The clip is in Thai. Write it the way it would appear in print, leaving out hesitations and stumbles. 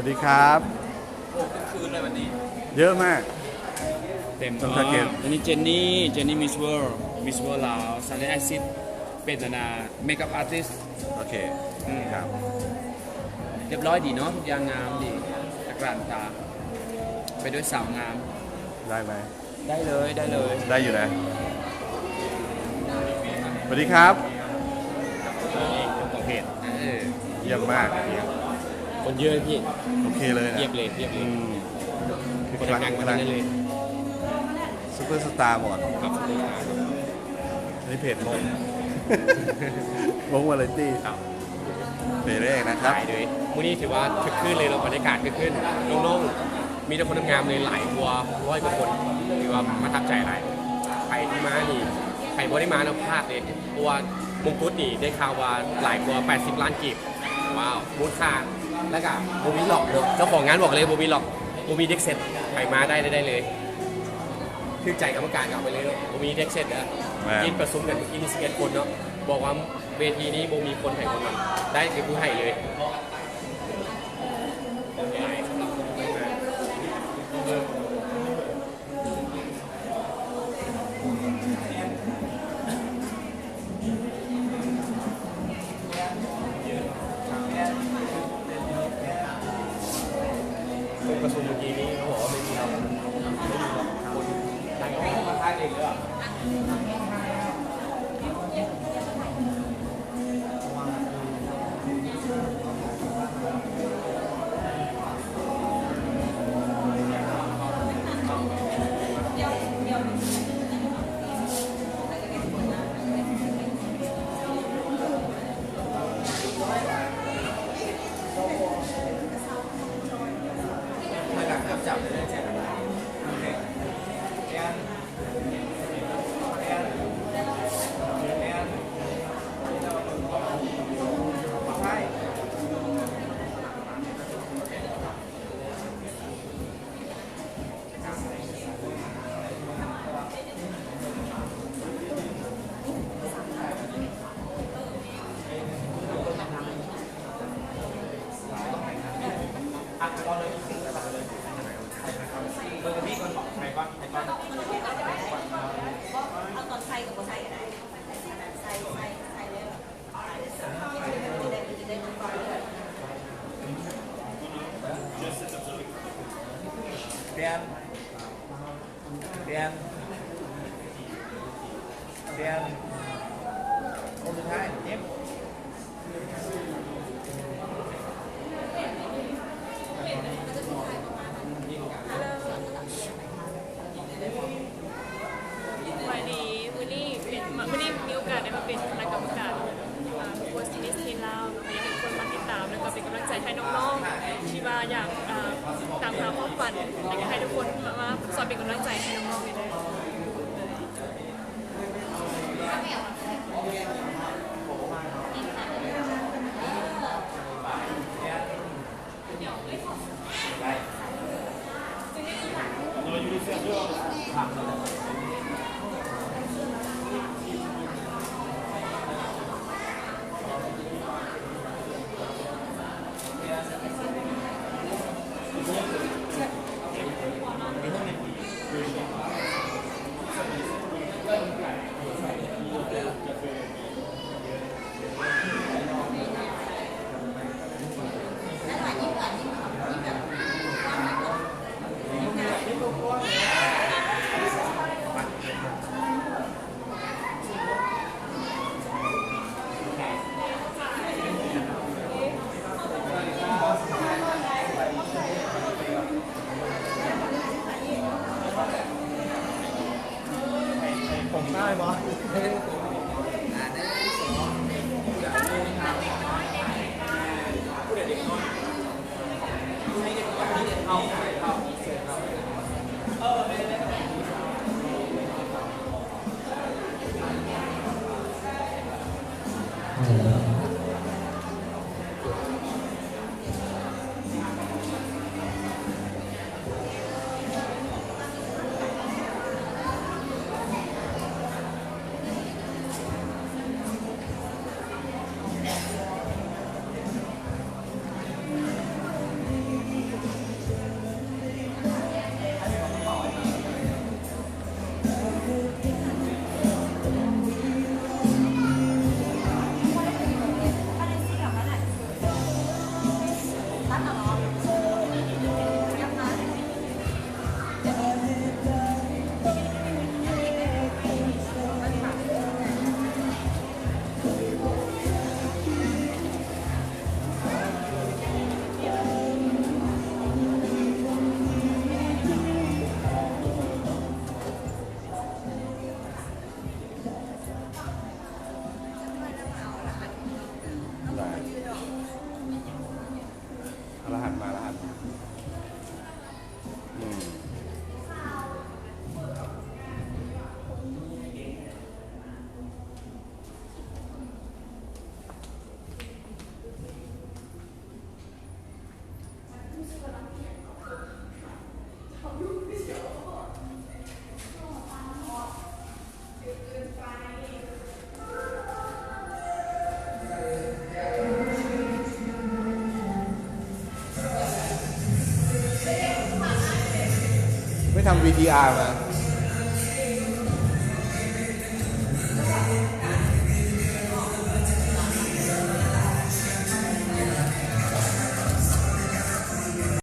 ดีครับโอ้คืนเลยวันนี้เยอะมากเต็มต้องเก็บอันนี้เจนนี่มิสเวิร์ลาวซาเลนไอซิดเป็นนาเมคอัพอาร์ติสต์โอเคครับเรียบร้อยดีเนาะทุกอย่างงามดีตะกร้านตาไปด้วยสาวงามได้ไหมได้เลยได้อยู่นะสวัสดีครับของเพจเยี่ยมมากคนเยอะพี่ โอเคเลยนะเยียบเลยคือครั้งเลยซุปเปอร์สตาร์หมดครับอันนี้เพจมงวาไรตี้เพจแรกนะครับถ่ายเลยมื้อนี้ถือว่าคึกคืนเลยเราบรรยากาศคึกคืนน้องๆมีแต่คนงามเลยหลายตัว100 กว่าคนถือว่าประทับใจหลายใครที่มานี่ใครบ่ได้มาเราพลาดเลยเพราะว่ามงกุฎนี่ได้ข่าวว่าหลายกว่า80 ล้านกีบว้าวมูลค่าแล้วก็โบวีหลอกเจ้าของงานบอกเลยโบวีหลอกโบวีเด็กเซ็ตใครมาได้เลยคือใจกรรมการเอาไปเลยโบวีเด็กเซ็ตนะกินประชุมกันกิน11 คนเนาะบอกว่าเวทีนี้โบมีคนไทยคนนั้นได้คือผู้ให้เลยประชุมเมื่อกี้นี้เขาบอกว่าไม่มีเราคนนั่งมาทานเองเลยจับเลยเปลี่ยนคนสุดท้ายเอฟวันนี้มีโอกาสได้มาเป็นคณะกรรมการโพสต์นิสทีนลาวอยากให้คนมาติดตามแล้วก็เป็นกำลังใจให้น้องๆที่ว่าอยากตามหาความฝันอยากให้ทุกคนมาสอนเป็นกำลังใจให้น้องๆเลย ได้ปะ ทำ VTR มา